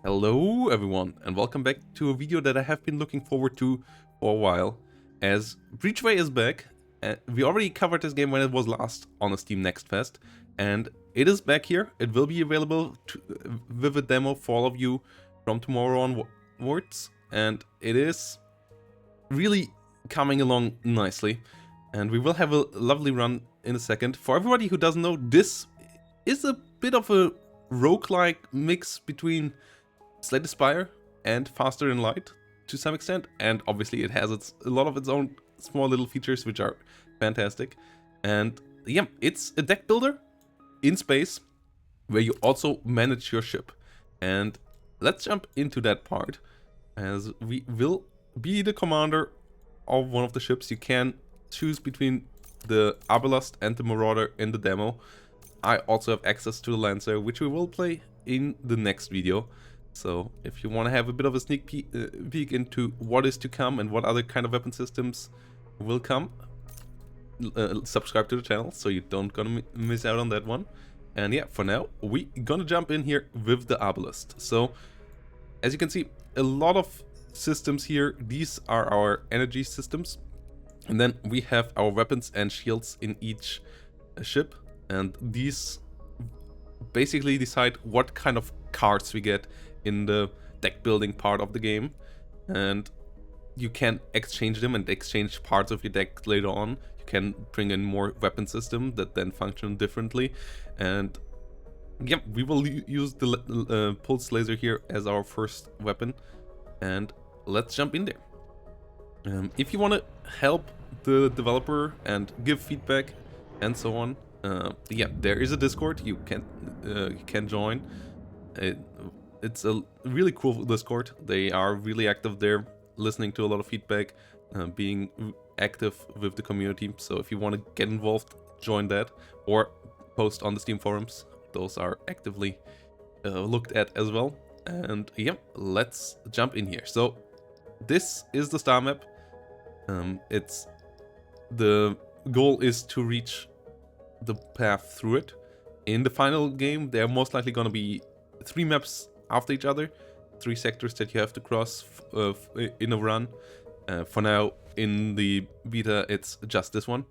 Hello everyone and welcome back to a video that I have been looking forward to for a while, as Bridgeway is back. We already covered this game when it was last on the Steam Next Fest, and it is back here. It will be available with a demo for all of you from tomorrow onwards, and it is really coming along nicely, and we will have a lovely run in a second. For everybody who doesn't know, this is a bit of a roguelike mix between Slay the Spire and Faster Than Light to some extent, and obviously it has a lot of its own small little features which are fantastic. And yeah, it's a deck builder in space where you also manage your ship. And let's jump into that part, as we will be the commander of one of the ships. You can choose between the Obelisk and the Marauder in the demo. I also have access to the Lancer, which we will play in the next video. So if you want to have a bit of a sneak peek into what is to come and what other kind of weapon systems will come, subscribe to the channel so you don't gonna miss out on that one. And yeah, for now, we gonna jump in here with the Obelisk. So as you can see, a lot of systems here. These are our energy systems. And then we have our weapons and shields in each ship. And these basically decide what kind of cards we get in the deck building part of the game, and you can exchange them and exchange parts of your deck later on. You can bring in more weapon system that then function differently, and yeah, we will use the pulse laser here as our first weapon, and let's jump in there. If you want to help the developer and give feedback and so on, yeah, there is a Discord you can join. It's a really cool Discord. They are really active there, listening to a lot of feedback, being active with the community. So if you want to get involved, join that, or post on the Steam forums. Those are actively looked at as well. And yeah, let's jump in here. So this is the star map. The goal is to reach the path through it. In the final game, there are most likely going to be 3 maps after each other, 3 sectors that you have to cross in a run. For now, in the beta, it's just this one.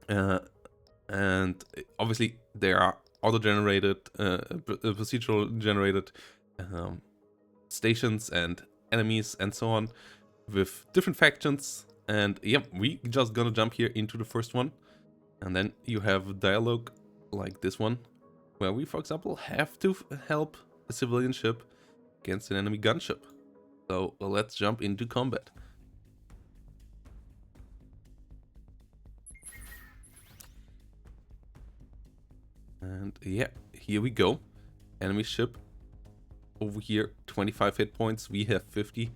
And obviously, there are auto-generated, procedural-generated stations and enemies and so on with different factions. And yeah, we just gonna jump here into the first one. And then you have dialogue like this one, where we, for example, have to help a civilian ship against an enemy gunship. So let's jump into combat. And yeah, here we go. Enemy ship over here, 25 hit points. We have 50,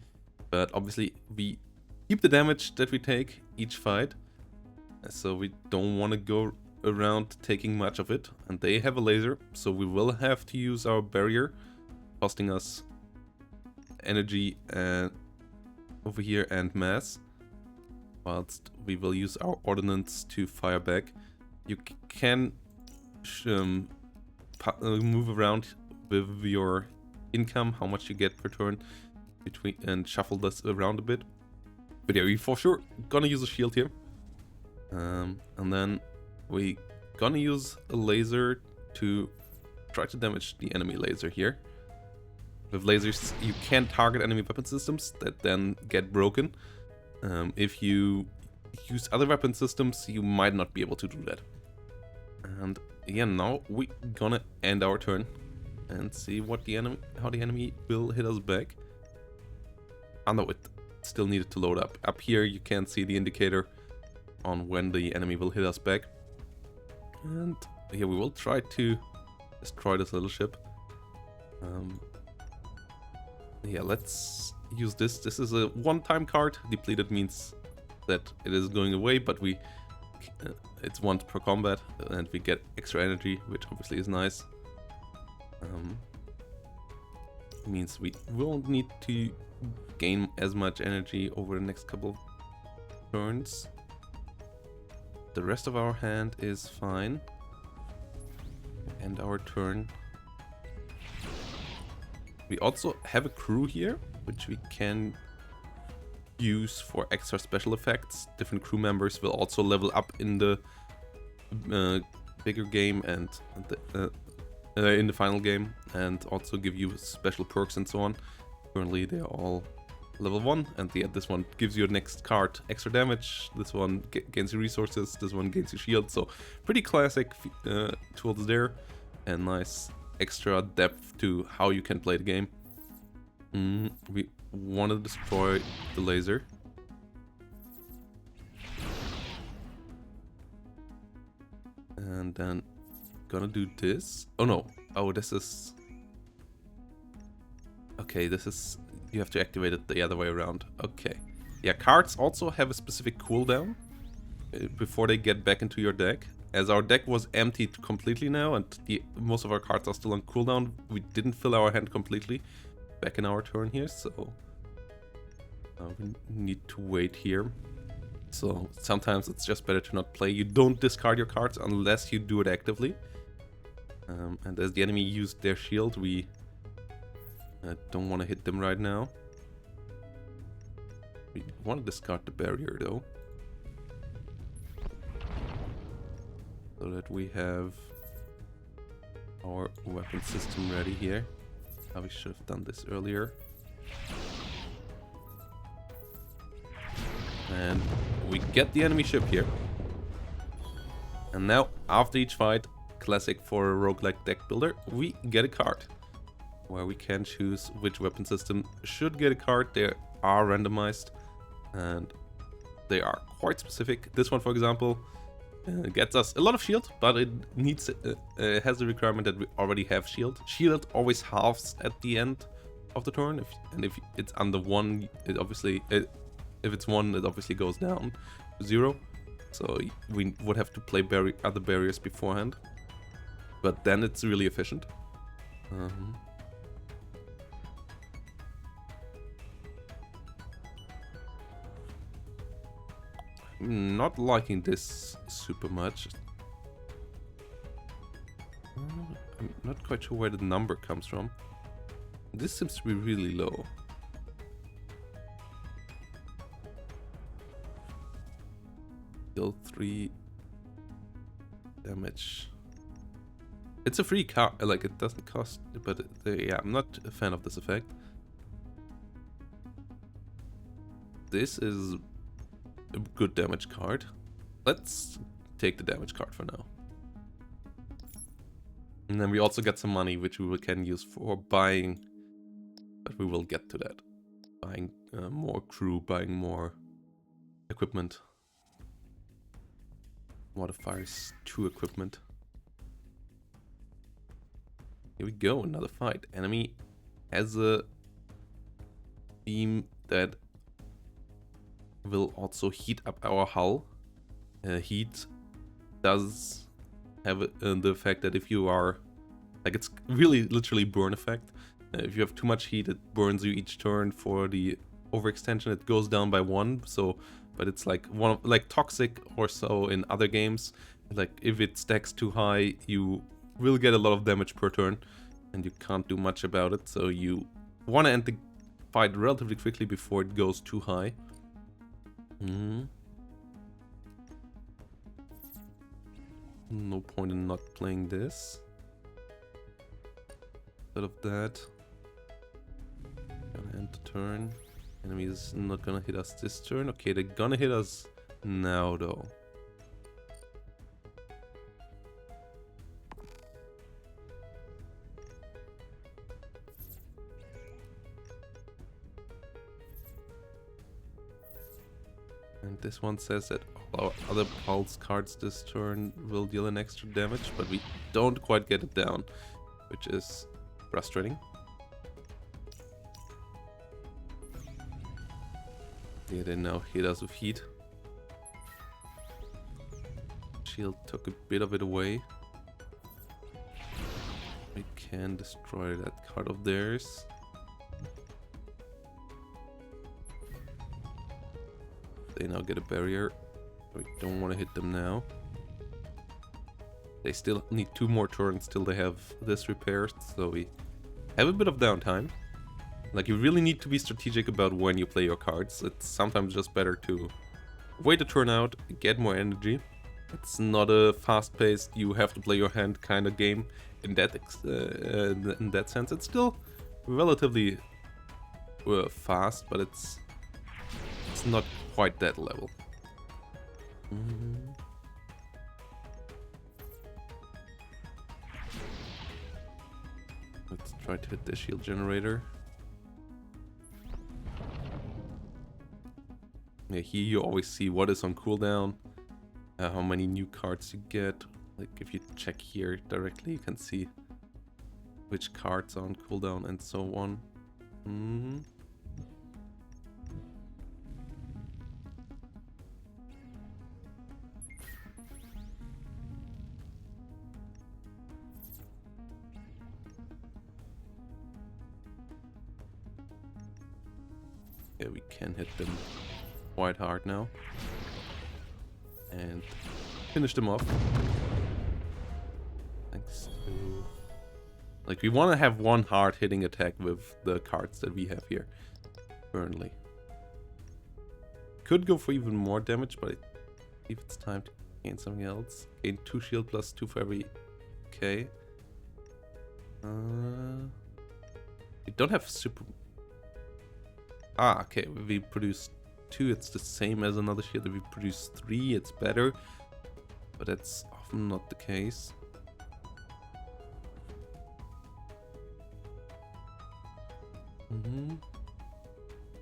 but obviously we keep the damage that we take each fight, so we don't want to go around taking much of it. And they have a laser, so we will have to use our barrier, costing us energy over here and mass, whilst we will use our ordnance to fire back. You can move around with your income, how much you get per turn, and shuffle this around a bit. But yeah, we for sure gonna use a shield here. And then we gonna use a laser to try to damage the enemy laser here. With lasers, you can target enemy weapon systems that then get broken. If you use other weapon systems, you might not be able to do that. And yeah, now we gonna end our turn and see how the enemy will hit us back. Oh no, it still needed to load up. Up here you can see the indicator on when the enemy will hit us back. And here we will try to destroy this little ship. Yeah, let's use this. This is a one-time card. Depleted means that it is going away, but it's once per combat, and we get extra energy, which obviously is nice. Means we won't need to gain as much energy over the next couple of turns. The rest of our hand is fine. End our turn. We also have a crew here, which we can use for extra special effects. Different crew members will also level up in the bigger game and in the final game, and also give you special perks and so on. Currently they're all level 1, and this one gives you a next card extra damage, this one gains you resources, this one gains you shield, so pretty classic tools there, and nice extra depth to how you can play the game. We want to destroy the laser. And then gonna do this. Oh no. Oh, this is... Okay, this is... You have to activate it the other way around. Okay. Yeah, cards also have a specific cooldown before they get back into your deck. As our deck was emptied completely now, and most of our cards are still on cooldown, we didn't fill our hand completely back in our turn here, so we need to wait here. So sometimes it's just better to not play. You don't discard your cards unless you do it actively. And as the enemy used their shield, we don't want to hit them right now. We want to discard the barrier though, so that we have our weapon system ready here. We should have done this earlier. And we get the enemy ship here. And now, after each fight, classic for a roguelike deck builder, we get a card where we can choose which weapon system should get a card. They are randomized and they are quite specific. This one, for example, gets us a lot of shield, but it needs has the requirement that we already have shield. Shield always halves at the end of the turn, if it's under 1, it obviously if it's 1, it obviously goes down to 0. So we would have to play other barriers beforehand, but then it's really efficient. I'm not liking this super much. I'm not quite sure where the number comes from. This seems to be really low. Deal 3 damage. It's a free card, like it doesn't cost, but yeah, I'm not a fan of this effect. This is a good damage card. Let's take the damage card for now. And then we also get some money, which we can use for buying, but we will get to that. Buying more crew, buying more equipment. Modifiers to equipment. Here we go, another fight. Enemy has a beam that will also heat up our hull. Heat does have the effect that if you are, like, it's really literally burn effect. If you have too much heat, it burns you each turn. For the overextension, it goes down by 1. So, but it's like like toxic or so in other games. Like if it stacks too high, you will get a lot of damage per turn, and you can't do much about it. So you want to end the fight relatively quickly before it goes too high. No point in not playing this. Instead of that, gonna end the turn. Enemy is not gonna hit us this turn. Okay, they're gonna hit us now though. And this one says that all our other pulse cards this turn will deal an extra damage, but we don't quite get it down, which is frustrating. Yeah, they now hit us with heat. Shield took a bit of it away. We can destroy that card of theirs. They now get a barrier. We don't want to hit them now. They still need 2 more turns till they have this repaired, so we have a bit of downtime. Like, you really need to be strategic about when you play your cards. It's sometimes just better to wait a turn out, get more energy. It's not a fast-paced, you have to play your hand kind of game in that sense. It's still relatively fast, but it's not quite that level. Let's try to hit the shield generator. Yeah, here you always see what is on cooldown, how many new cards you get. Like if you check here directly, you can see which cards are on cooldown and so on. Yeah, we can hit them quite hard now. And finish them off. Thanks to... Like, we want to have one hard hitting attack with the cards that we have here currently. Could go for even more damage, but I believe it's time to gain something else. Gain 2 shield plus 2 for every... Okay. We don't have super... Ah, okay, we produce 2, it's the same as another shield. If we produce 3, it's better. But that's often not the case.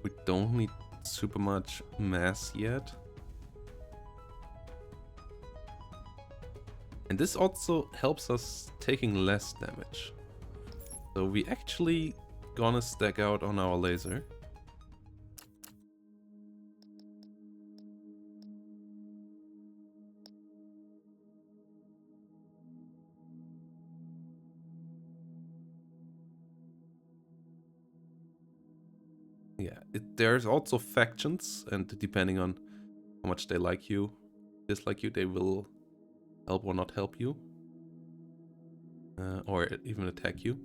We don't need super much mass yet. And this also helps us taking less damage. So we actually gonna stack out on our laser. Yeah, there's also factions, and depending on how much they like you, dislike you, they will help or not help you. Or even attack you.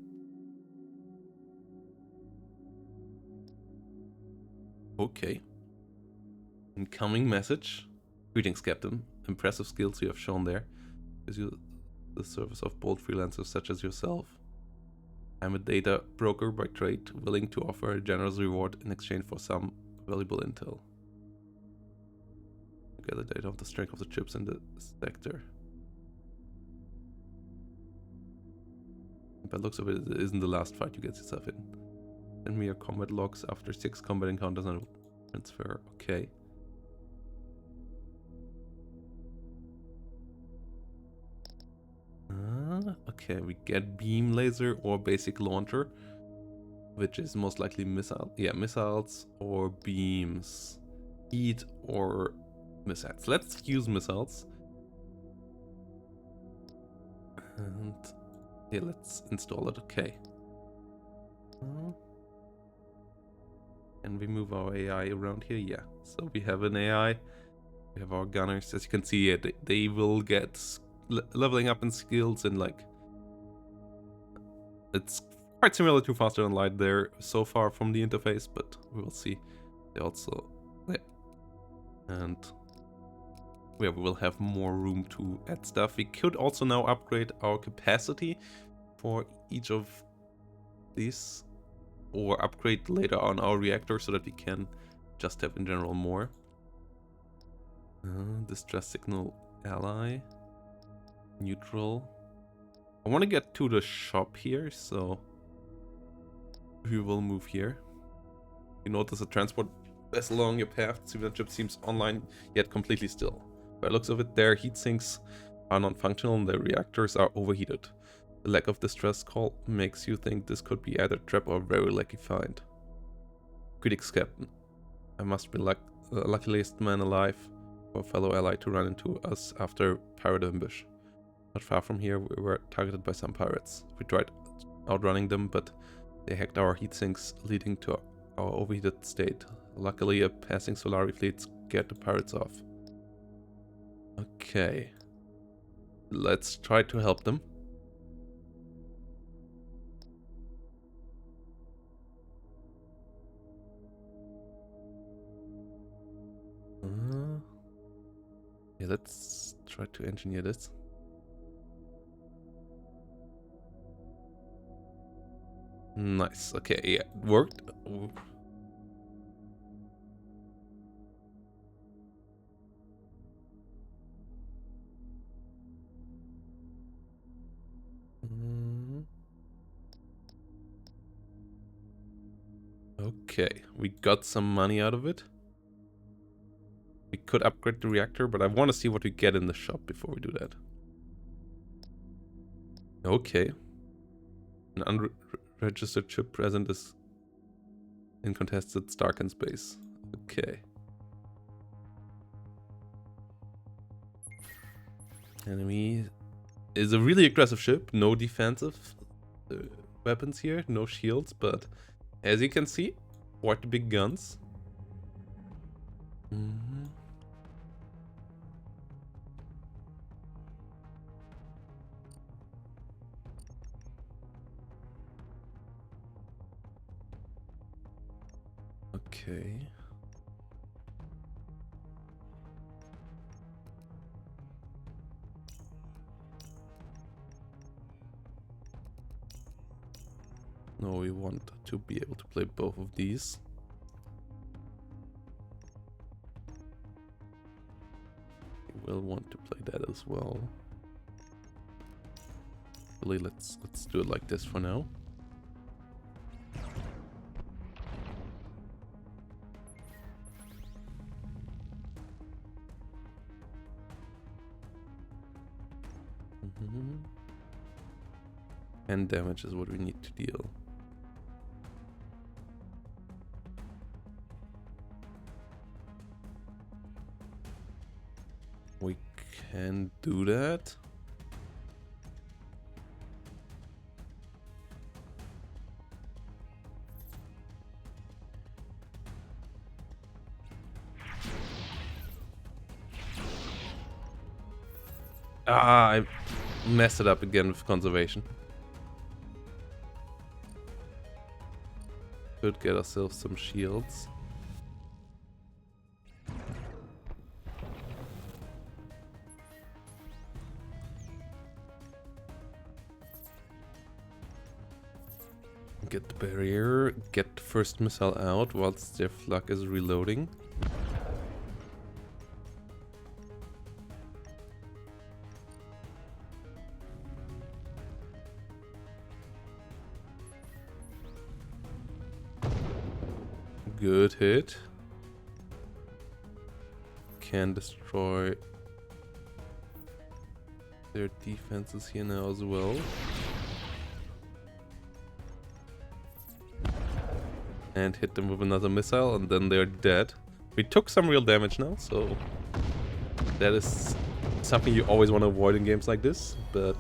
Okay. Incoming message. Greetings, Captain. Impressive skills you have shown there. Gives you the service of bold freelancers such as yourself. I'm a data broker by trade, willing to offer a generous reward in exchange for some valuable intel. Gather data of the strength of the chips in the sector. By the looks of it, it isn't the last fight you get yourself in. Send me your combat logs after 6 combat encounters and I will transfer. Okay. Okay, we get beam laser or basic launcher, which is most likely missile. Yeah, missiles or beams, heat or missiles. Let's use missiles. And yeah, let's install it. Okay. Can we move our AI around here? Yeah. So we have an AI. We have our gunners. As you can see, they will get leveling up in skills and like. It's quite similar to Faster Than Light there so far from the interface, but we will see. They also, yeah. And yeah, we will have more room to add stuff. We could also now upgrade our capacity for each of these, or upgrade later on our reactor so that we can just have in general more. Distress signal ally, neutral. I want to get to the shop here, so we will move here. You notice a transport vessel along your path. Civilian ship seems online, yet completely still. By the looks of it, their heat sinks are non-functional and their reactors are overheated. The lack of distress call makes you think this could be either a trap or a very lucky find. Critics, Captain. I must be the luckiest man alive for a fellow ally to run into us after pirate ambush. Not far from here, we were targeted by some pirates. We tried outrunning them, but they hacked our heat sinks, leading to our overheated state. Luckily, a passing Solari fleet scared the pirates off. Okay. Let's try to help them. Okay, let's try to engineer this. Nice. Okay, yeah, it worked. Ooh. Okay, we got some money out of it. We could upgrade the reactor, but I want to see what we get in the shop before we do that. Okay. An unregistered ship present is in contested Starken space. Okay. Enemy is a really aggressive ship. No defensive weapons here, no shields, but as you can see, quite the big guns. Okay. No, we want to be able to play both of these. We will want to play that as well. Really, let's do it like this for now. And damage is what we need to deal. We can do that. Ah, I messed it up again with conservation. Could get ourselves some shields. Get the barrier, get the first missile out whilst their flak is reloading. Good hit. Can destroy their defenses here now as well. And hit them with another missile, and then they're dead. We took some real damage now, so that is something you always want to avoid in games like this, but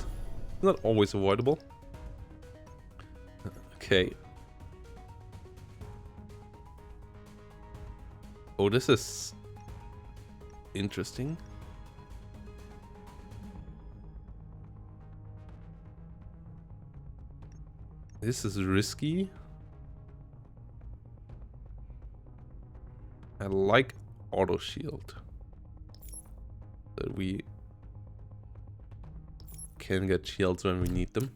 it's not always avoidable. Okay. Oh, this is interesting. This is risky. I like auto shield. That we can get shields when we need them.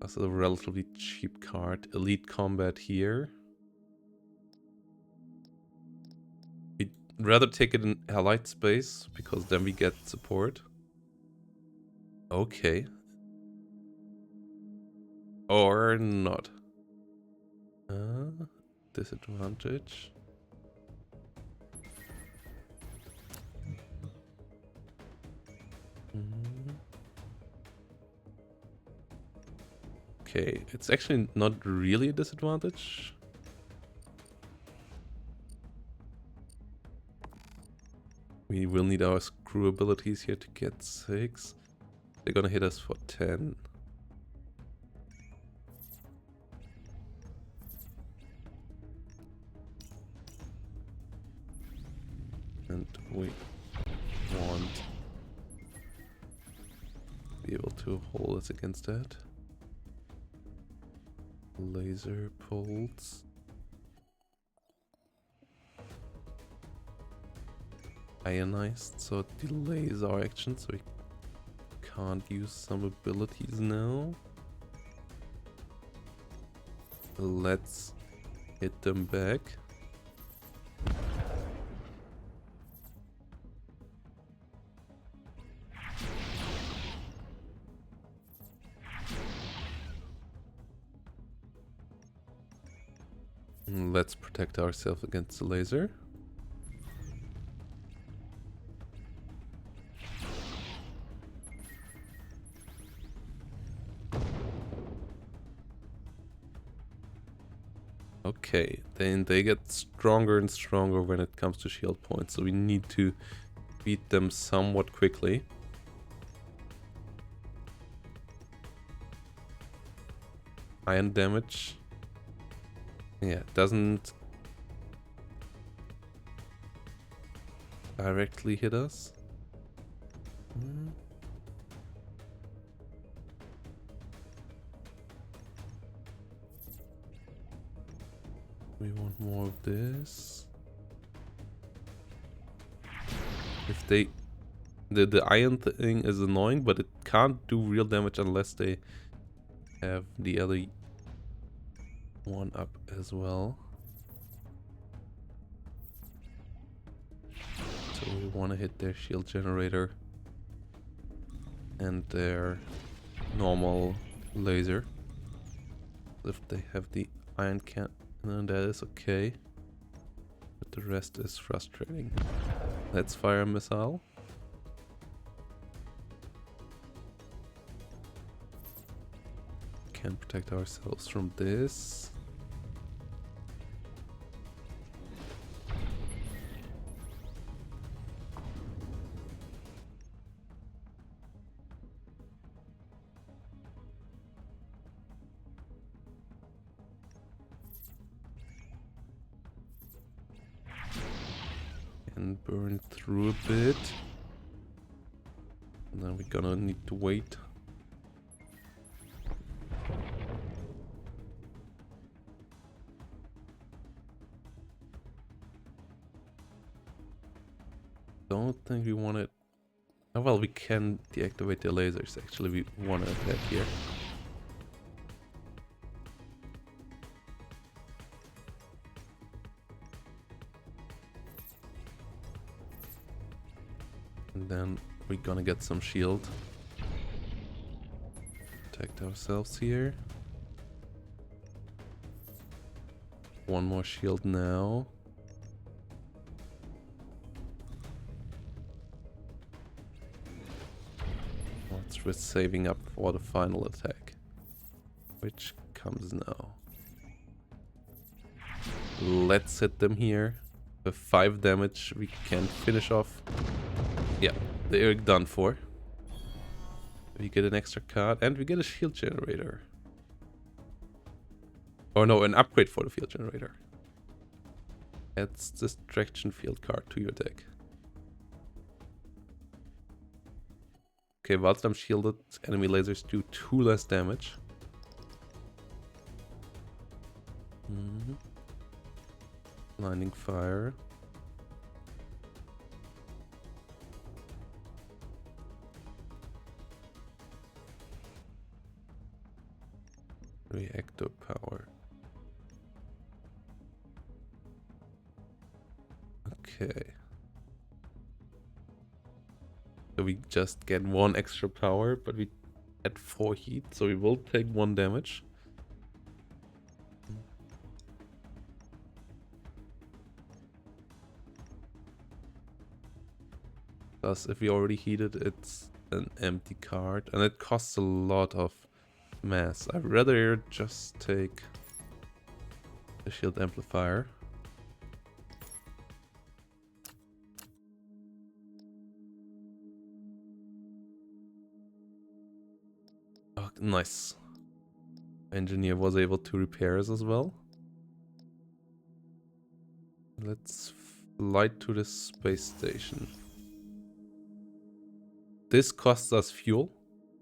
That's a relatively cheap card. Elite combat here. We'd rather take it in allied space because then we get support. Okay. Or not. Disadvantage. Okay, it's actually not really a disadvantage. We will need our screw abilities here to get 6. They're gonna hit us for 10. And we want to be able to hold us against that. Laser pulse. ionized, so it delays our action, so we can't use some abilities now. Let's hit them back. Let's protect ourselves against the laser. Okay, then they get stronger and stronger when it comes to shield points, so we need to beat them somewhat quickly. Iron damage. Yeah, doesn't directly hit us. We want more of this. If they... The iron thing is annoying, but it can't do real damage unless they have the other one up as well. So we want to hit their shield generator and their normal laser. If they have the iron cannon, that is okay. But the rest is frustrating. Let's fire a missile. Can protect ourselves from this. And burn through a bit. And then we're gonna need to wait. Don't think we want it. Oh, well, we can deactivate the lasers. Actually, we want to attack here. And then we're gonna get some shield. Protect ourselves here. One more shield now. We're saving up for the final attack, which comes now. Let's hit them here. With 5 damage, we can finish off. Yeah, they're done for. We get an extra card and we get a shield generator. Or no, an upgrade for the field generator. Adds distraction field card to your deck. Okay, whilst I'm shielded, enemy lasers do 2 less damage. Blinding fire. Reactor power. Okay. So we just get 1 extra power, but we add 4 heat, so we will take 1 damage. Plus, if we already heated, it's an empty card, and it costs a lot of mass. I'd rather just take the shield amplifier. Oh, nice. Engineer was able to repair us as well. Let's fly to the space station. This costs us fuel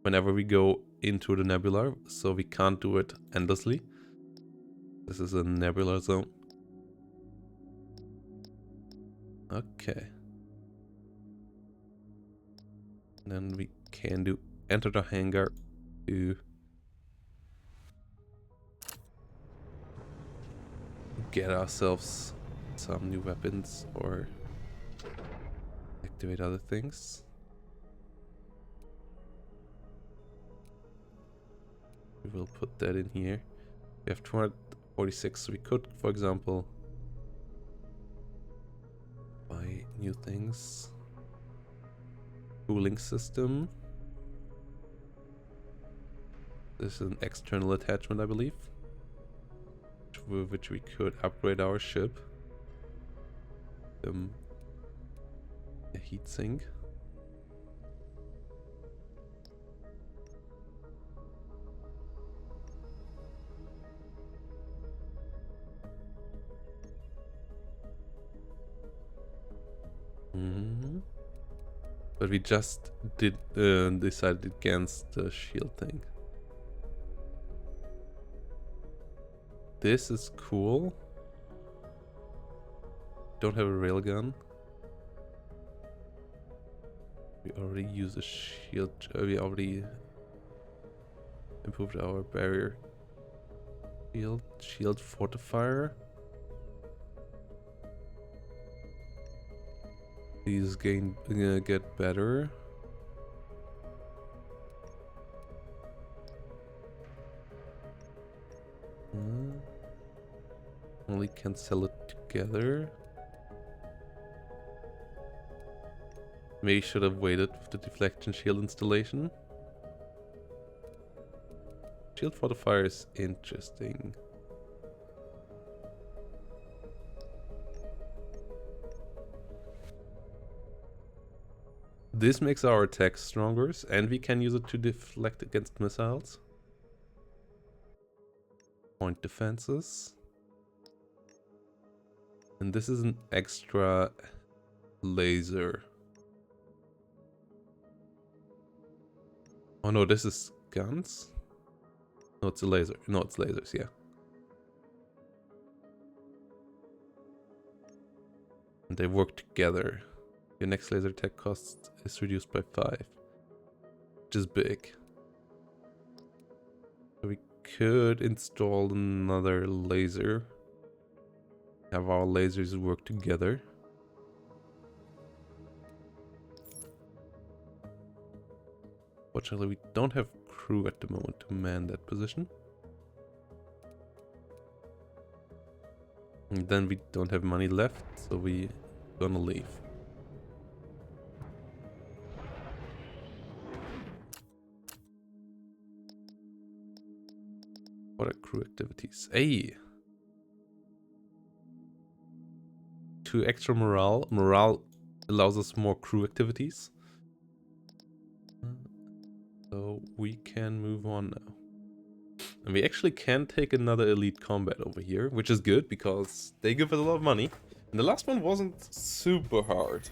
whenever we go into the nebula, so we can't do it endlessly. This is a nebula zone. Okay. Then we can do enter the hangar to get ourselves some new weapons or activate other things. We will put that in here. We have 246, so we could, for example, buy new things. Cooling system. This is an external attachment, I believe, with which we could upgrade our ship. A heatsink. But we just decided against the shield thing. This is cool. Don't have a railgun. We already use a shield. We already improved our barrier. Shield fortifier. These get better. Only can sell it together. Maybe should have waited with the deflection shield installation. Shield fortifier is interesting. This makes our attack stronger, and we can use it to deflect against missiles. Point defenses. And this is an extra laser. Oh no, this is guns? No, it's a laser. No, it's lasers, yeah. And they work together. Your next laser attack cost is reduced by 5. Which is big. So we could install another laser. Have our lasers work together. Fortunately, we don't have crew at the moment to man that position. And then we don't have money left, so we're gonna leave. What are crew activities? Hey! 2 extra morale. Morale allows us more crew activities. So we can move on now. And we actually can take another elite combat over here, which is good because they give us a lot of money. And the last one wasn't super hard.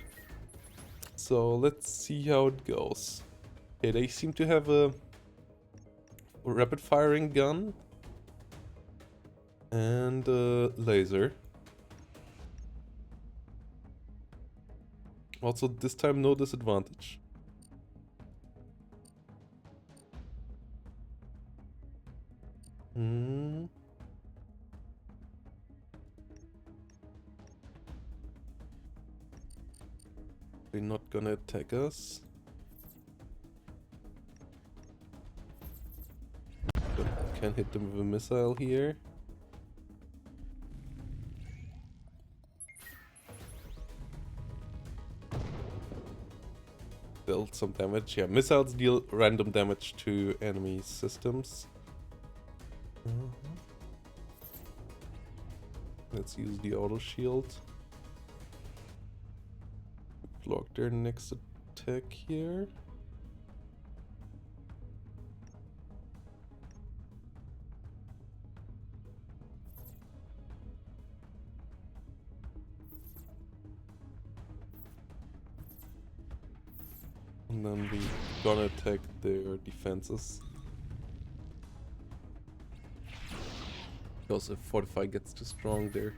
So let's see how it goes. Okay, they seem to have a rapid firing gun and a laser. Also, this time no disadvantage. They're not gonna attack us. But can hit them with a missile here. Dealt some damage. Yeah, missiles deal random damage to enemy systems. Let's use the auto shield. Block their next attack here. And then we're gonna attack their defenses. Because if Fortify gets too strong, their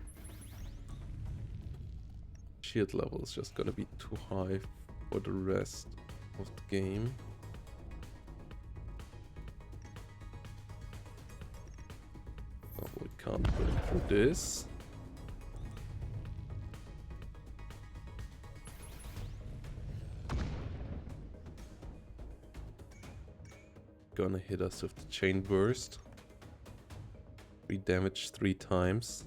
shield level is just gonna be too high for the rest. of the game. Oh, we can't put it through this. Gonna hit us with the chain burst. We damage 3 times.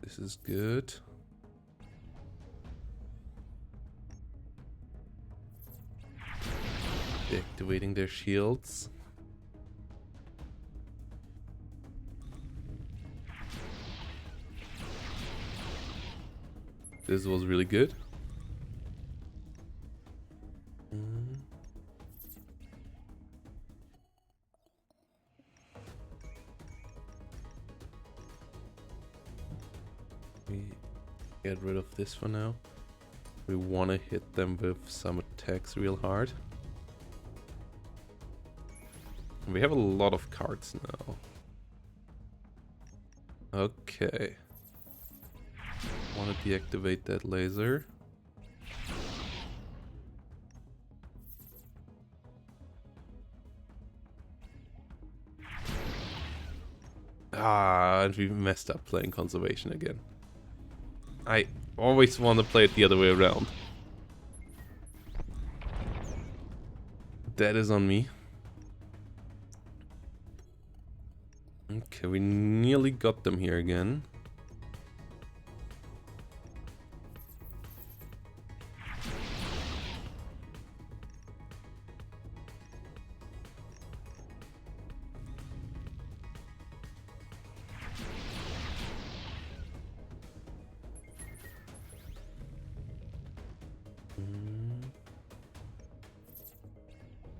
This is good. Deactivating their shields. This was really good. We get rid of this for now. We want to hit them with some attacks real hard. We have a lot of cards now. Okay. Want to deactivate that laser. Ah, and we messed up playing conservation again. I always want to play it the other way around. That is on me. Okay, we nearly got them here again.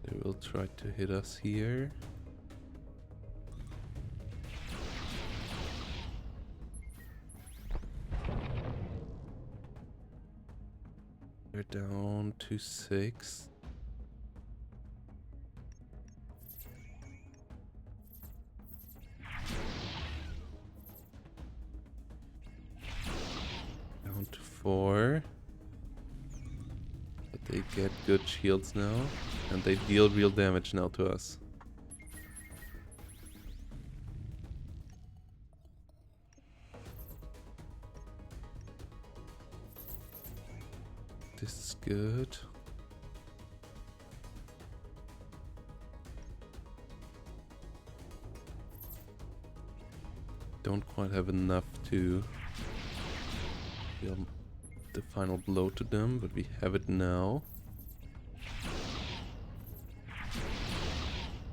They will try to hit us here. They're down to 6. Down to 4. But they get good shields now. And they deal real damage now to us. This is good. Don't quite have enough to deal the final blow to them, but we have it now.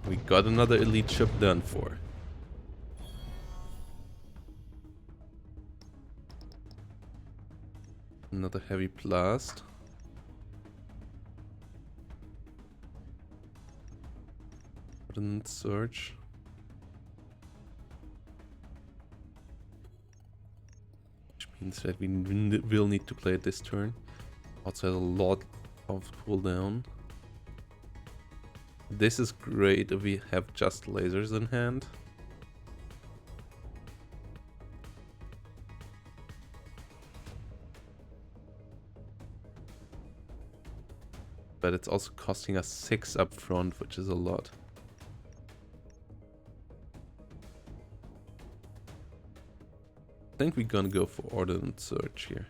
We got another elite ship done for. Another heavy blast. Ordnance surge. Which means that we will need to play it this turn. Also has a lot of cooldown. This is great if we have just lasers in hand. But it's also costing us 6 up front, which is a lot. I think we're gonna go for Ordnance Surge here.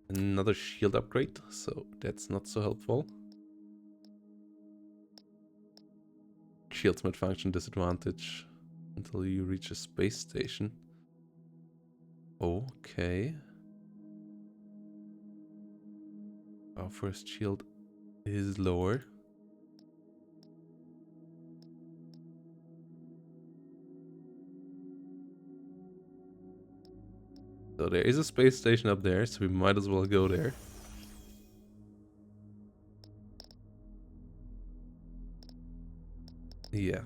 Another shield upgrade, so that's not so helpful. Shields might function disadvantage until you reach a space station. Okay. Our first shield is lower. So there is a space station up there, so we might as well go there. Yeah.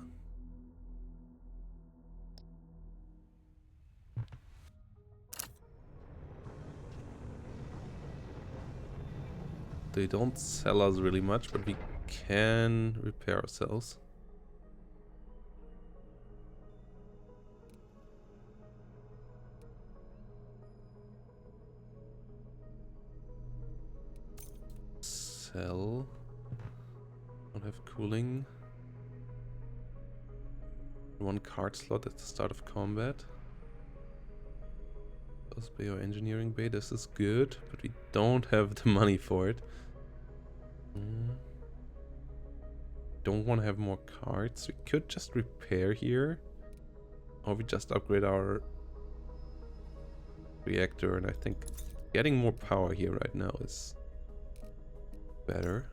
They don't sell us really much, but we can repair ourselves. Sell. Don't have cooling. 1 card slot at the start of combat. Those bay or engineering bay, this is good, but we don't have the money for it. Don't want to have more cards. We could just repair here. Or we just upgrade our reactor, and I think getting more power here right now is better.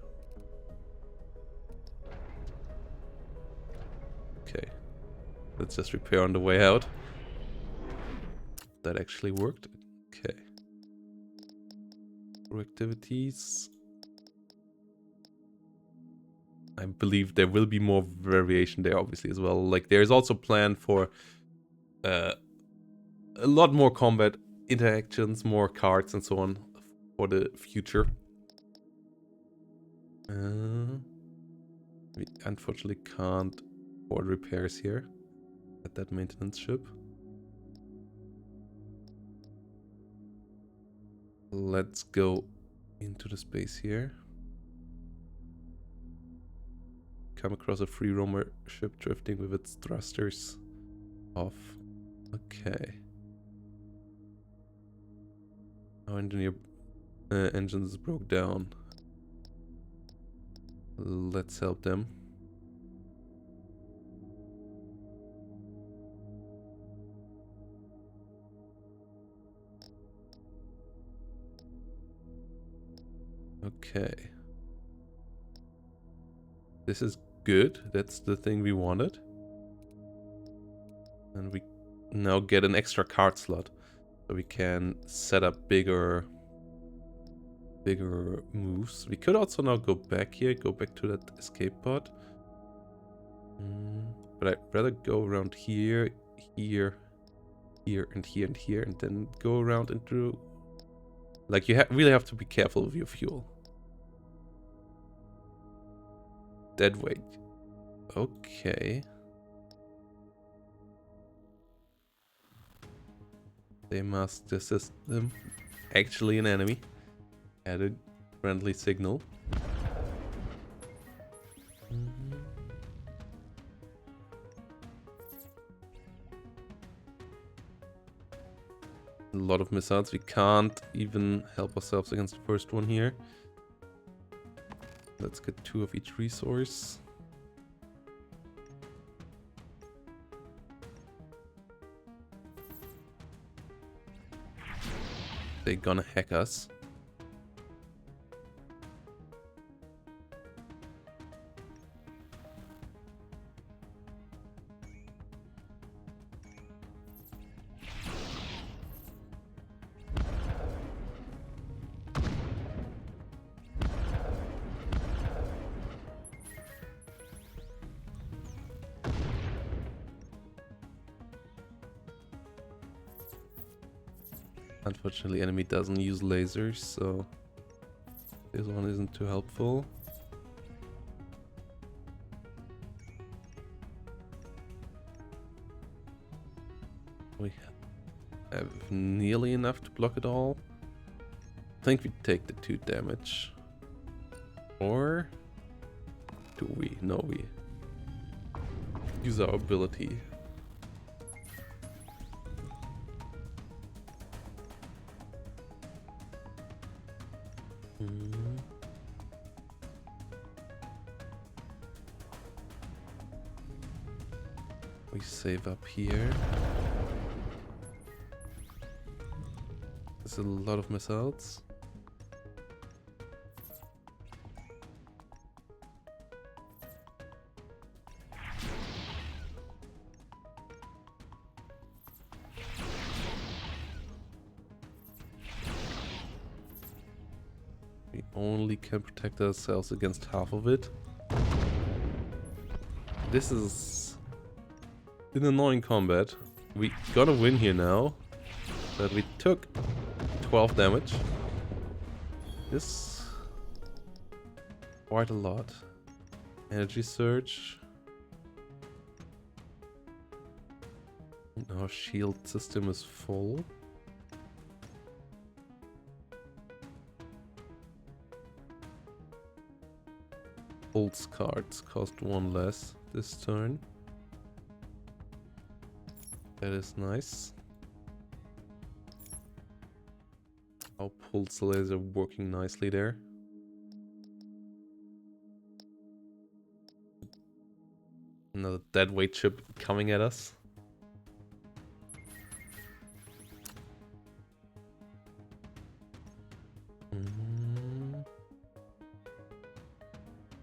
Okay. Let's just repair on the way out. That actually worked. Okay. For activities. I believe there will be more variation there, obviously, as well. Like, there's also plan for a lot more combat interactions, more cards, and so on for the future. We unfortunately can't afford repairs here at that maintenance ship. Let's go into the space here. Come across a free roamer ship drifting with its thrusters off. Okay. Our engineer engines broke down. Let's help them. Okay. This is good. That's the thing we wanted. And we now get an extra card slot. So we can set up bigger moves. We could also now go back here, go back to that escape pod. But I'd rather go around here, here, here, and here, and here, and then go around into... Like, you really have to be careful with your fuel. Dead weight. Okay. They must assist them. Actually an enemy. Added friendly signal. A lot of missiles. We can't even help ourselves against the first one here. Let's get 2 of each resource. They're gonna hack us. Unfortunately, enemy doesn't use lasers, so this one isn't too helpful. We have nearly enough to block it all. I think we take the 2 damage. Or do we? No, we use our ability. We save up here. There's a lot of missiles. We only can protect ourselves against half of it. This is an annoying combat. We gotta win here now. But we took 12 damage. This quite a lot. Energy surge. Our shield system is full. Pulse cards cost 1 less this turn. That is nice. Our pulse laser working nicely there. Another deadweight chip coming at us.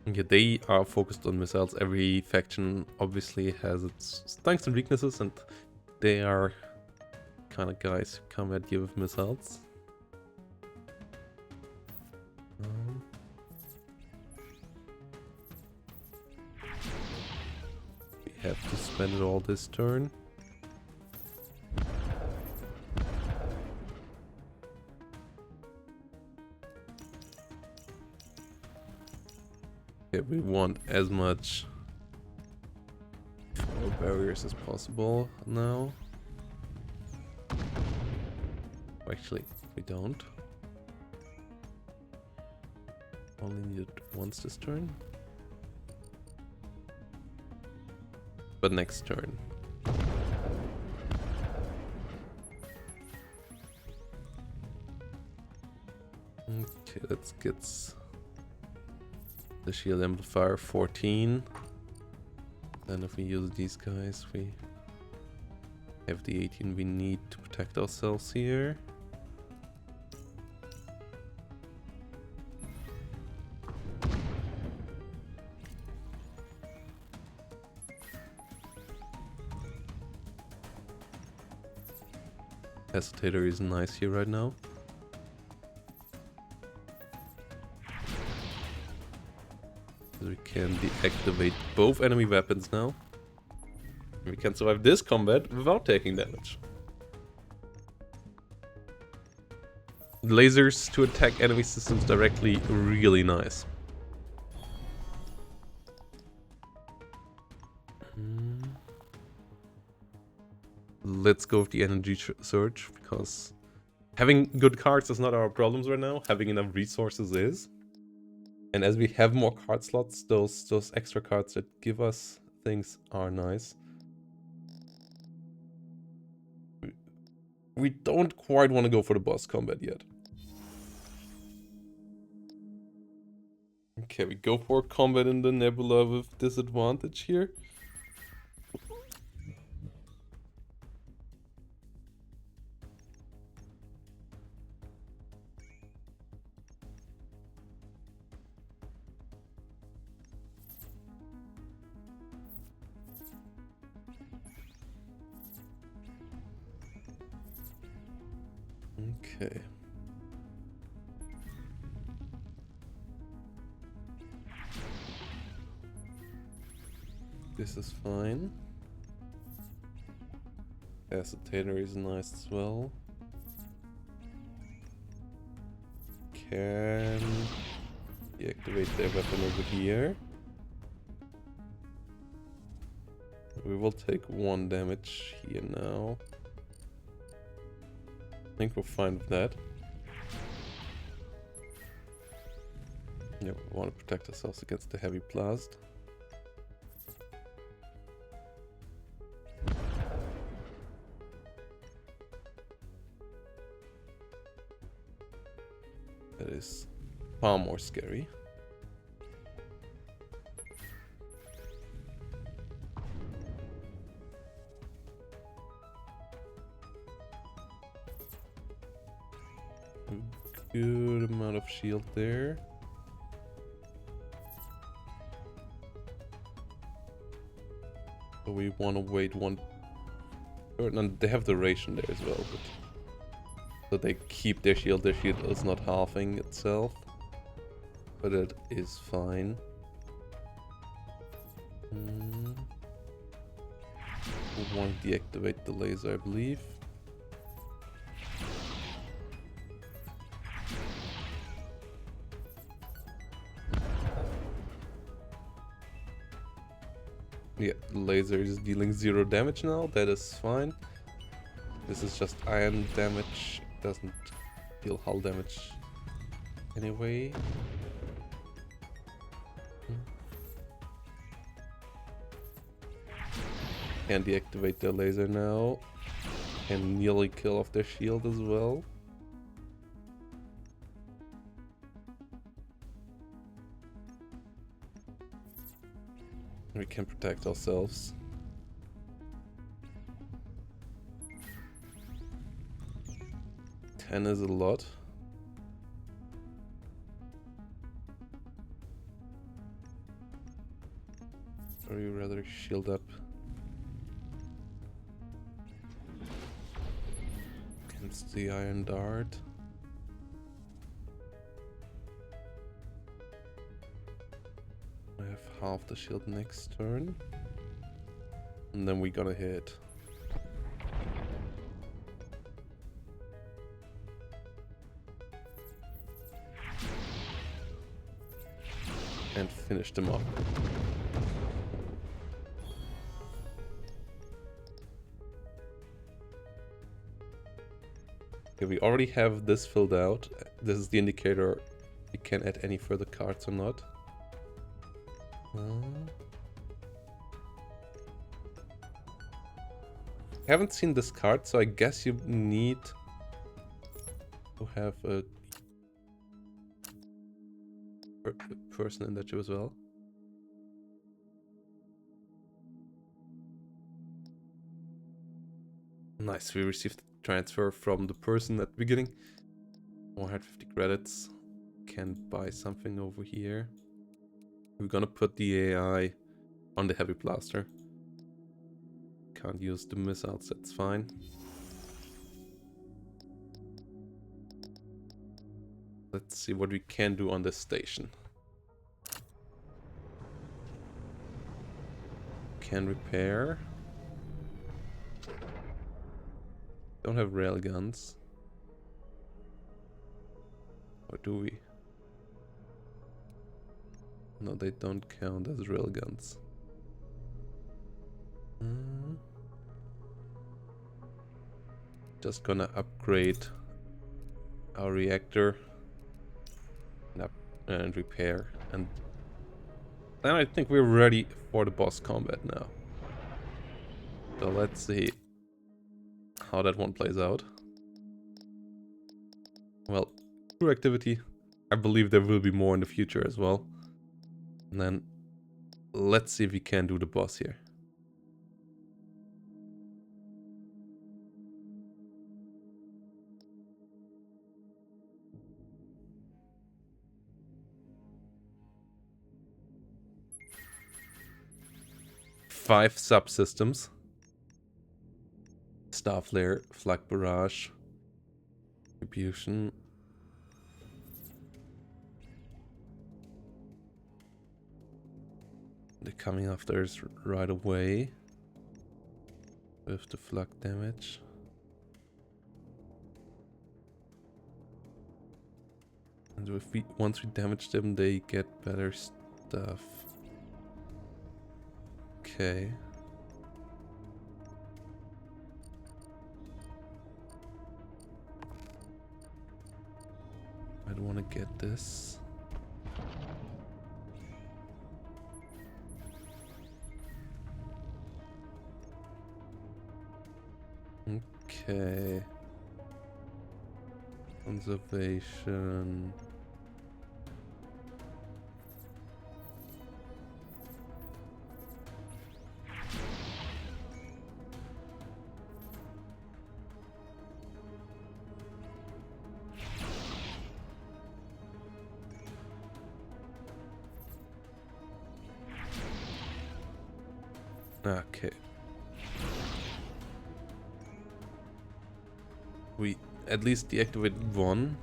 Yeah, they are focused on missiles. Every faction obviously has its strengths and weaknesses, and they are kind of guys who come at you with missiles. We have to spend it all this turn. Okay, we want as much barriers as possible now. Actually, we don't. Only need it once this turn. But next turn. Okay, let's get the shield amplifier 14. Then if we use these guys, we have the 18 we need to protect ourselves here. Hesitator is nice here right now. We can deactivate both enemy weapons now. We can survive this combat without taking damage. Lasers to attack enemy systems directly, really nice. Let's go with the energy surge, because having good cards is not our problems right now. Having enough resources is. And as we have more card slots, those extra cards that give us things are nice. We don't quite want to go for the boss combat yet. Okay, we go for combat in the nebula with disadvantage here. Okay. This is fine. Hesitator is nice as well. Can deactivate their weapon over here. We will take 1 damage here now. I think we're fine with that. Yeah, we want to protect ourselves against the heavy blast. That is far more scary. Good amount of shield there. So we want to wait 1 turn, and they have the ration there as well, but so they keep their shield. Their shield is not halving itself, but it is fine. We want to deactivate the laser, I believe. Yeah, laser is dealing 0 damage now, that is fine. This is just iron damage, doesn't deal hull damage anyway. Can deactivate the laser now. Can nearly kill off their shield as well. We can protect ourselves. Ten is a lot. Or you rather shield up? Against the iron dart. I have half the shield next turn. And then we're gonna hit. And finish them off. Okay, we already have this filled out. This is the indicator we can add any further cards or not. Haven't seen this card, so I guess you need to have a person in that job as well. Nice, we received the transfer from the person at the beginning. 150 credits. Can buy something over here. We're gonna put the AI on the heavy blaster. Can't use the missiles, that's fine. Let's see what we can do on this station. Can repair. Don't have railguns. Or do we? No, they don't count as railguns. Just gonna upgrade our reactor and repair, and then I think we're ready for the boss combat now. So let's see how that one plays out. Well, crew activity. I believe there will be more in the future as well. And then let's see if we can do the boss here. Five subsystems. Star Flare, Flak Barrage, Distribution. They're coming after us right away with the flak damage. And once we damage them, they get better stuff. Okay. I don't want to get this. Okay. Conservation. Okay. We at least deactivated one.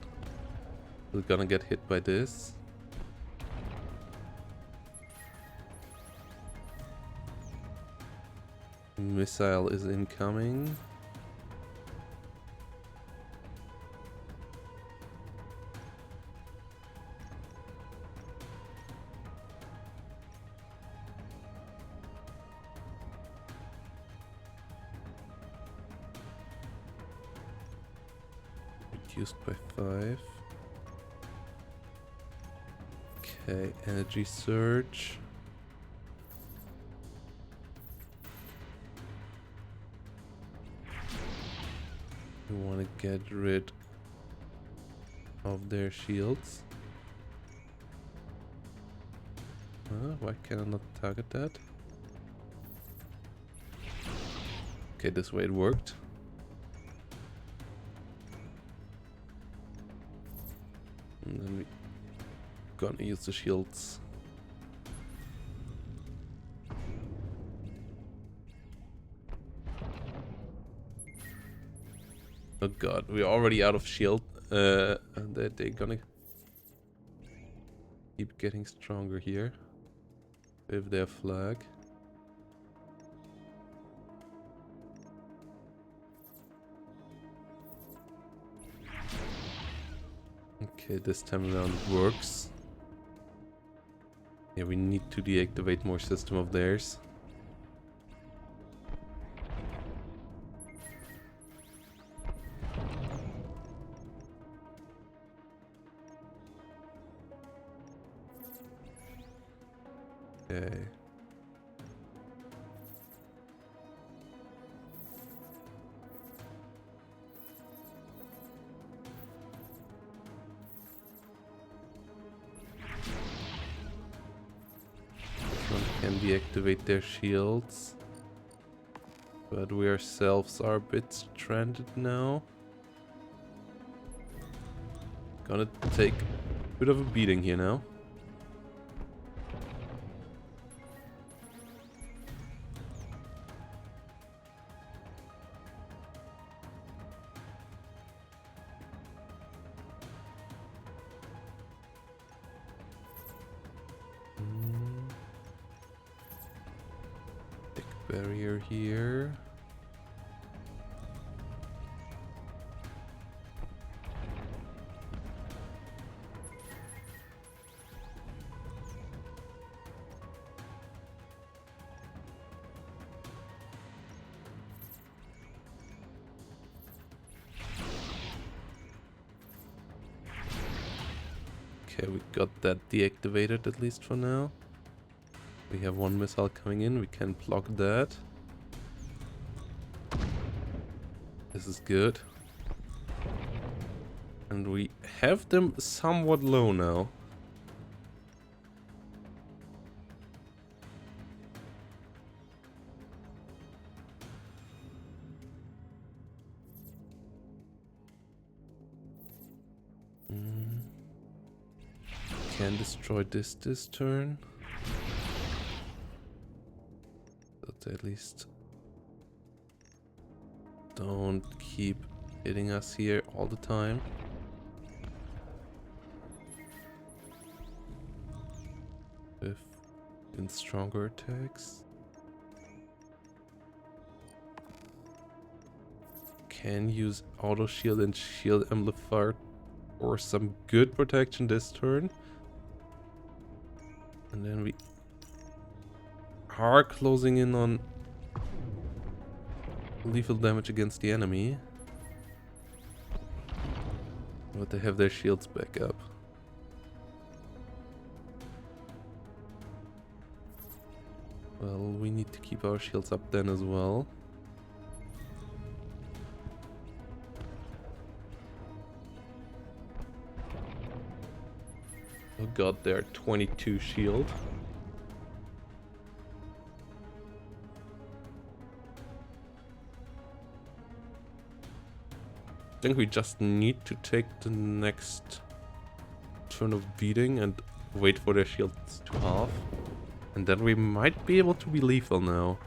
We're gonna get hit by this. Missile is incoming. reduced by 5. Okay, energy surge. We want to get rid of their shields. Why can I not target that? Okay, this way it worked. And then we gonna use the shields. Oh god, we're already out of shield. And they're gonna keep getting stronger here with their flag. Okay, this time around it works. Yeah, we need to deactivate more system of theirs. Okay. One can deactivate their shields. But we ourselves are a bit stranded now. Gonna take a bit of a beating here now. Barrier here. Okay, we got that deactivated at least for now. We have one missile coming in, we can block that. This is good. And we have them somewhat low now. Can destroy this turn. But at least don't keep hitting us here all the time. With in stronger attacks. Can use auto shield and shield amplifier for some good protection this turn. And then we are closing in on lethal damage against the enemy. But they have their shields back up. Well, we need to keep our shields up then as well. Oh god, they're 22 shield. I think we just need to take the next turn of beating and wait for their shields to halve. And then we might be able to be lethal now.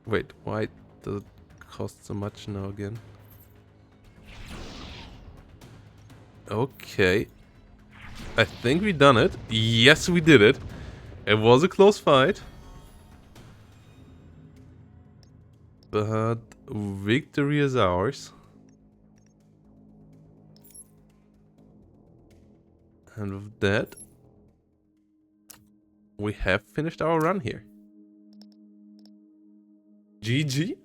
Wait, why does it cost so much now again? Okay. I think we done it. Yes, we did it. It was a close fight. But victory is ours. And with that, we have finished our run here. GG.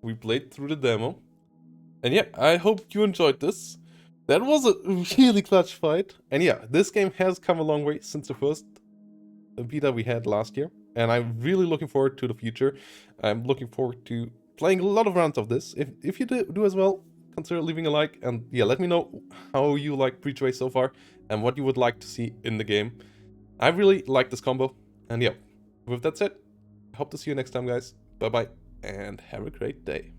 We played through the demo. And yeah, I hope you enjoyed this. That was a really clutch fight. And yeah, this game has come a long way since the first beta we had last year. And I'm really looking forward to the future. I'm looking forward to playing a lot of rounds of this. If you do as well, consider leaving a like. And yeah, let me know how you like Bridgeway so far and what you would like to see in the game. I really like this combo. And yeah, with that said, I hope to see you next time, guys. Bye-bye, and have a great day.